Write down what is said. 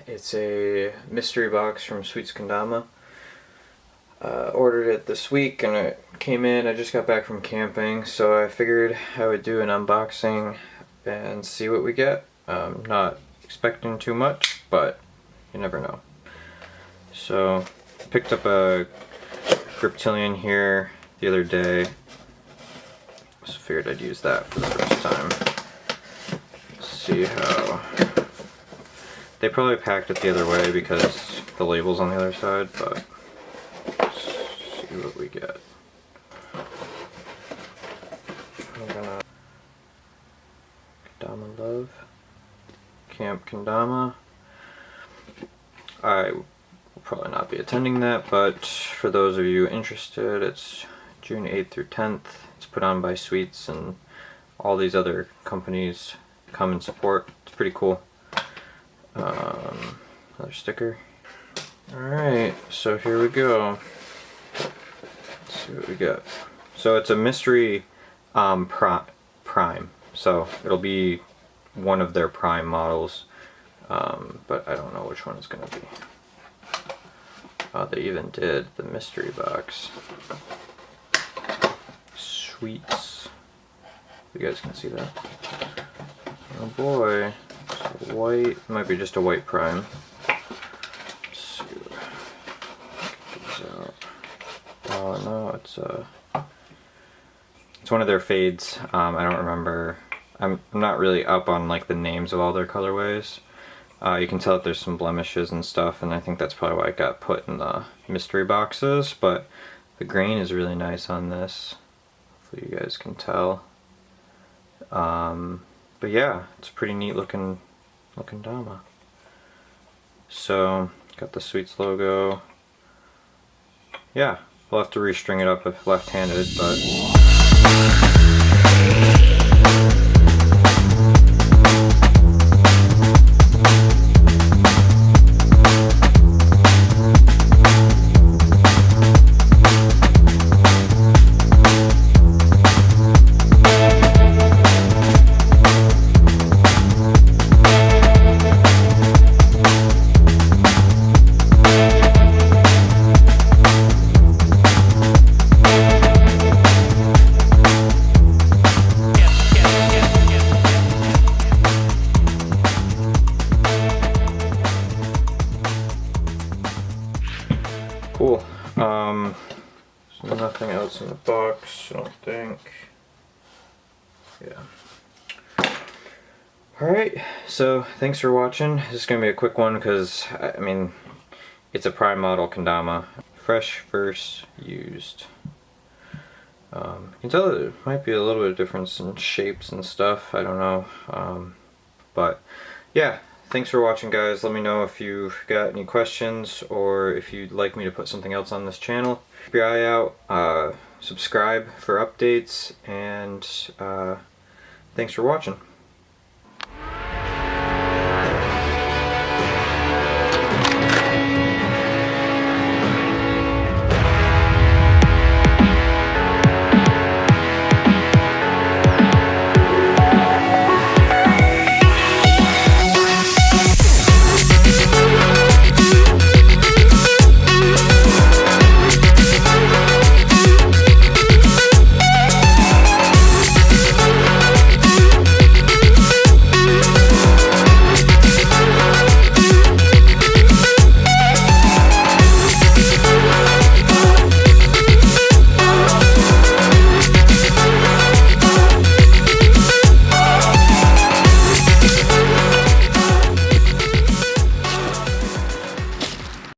It's a mystery box from Kendama. Ordered it this week and it came in. I just got back from camping, so I figured I would do an unboxing and see what we get. Not expecting too much, but you never know. So, picked up a Griptilian here the other day. So figured I'd use that for the first time. Let's see how... They probably packed it the other way because the label's on the other side, but let's see what we get. I'm gonna... Kendama Love. Camp Kendama. I will probably not be attending that, but for those of you interested, it's June 8th through 10th. It's put on by Sweets, and all these other companies come and support. It's pretty cool. Another sticker. Alright, so here we go. Let's see what we got. So it's a mystery prime. So it'll be one of their prime models, but I don't know which one it's going to be. They even did the mystery box. Sweets. You guys can see that. Oh boy. So white. Might be just a white prime. Let's see. Oh no, it's one of their fades. I don't remember. I'm not really up on like the names of all their colorways. You can tell that there's some blemishes and stuff, and I think that's probably why it got put in the mystery boxes, but the grain is really nice on this. Hopefully you guys can tell. But yeah, it's a pretty neat looking Dama. So, got the Sweets logo. Yeah, we'll have to restring it up if left-handed, but... Cool. So nothing else in the box, I don't think. Yeah. Alright, so thanks for watching. This is going to be a quick one because, I mean, it's a prime model Kendama. Fresh versus used. You can tell there might be a little bit of difference in shapes and stuff, I don't know. But yeah. Thanks for watching, guys. Let me know if you've got any questions or if you'd like me to put something else on this channel. Keep your eye out, subscribe for updates, and thanks for watching.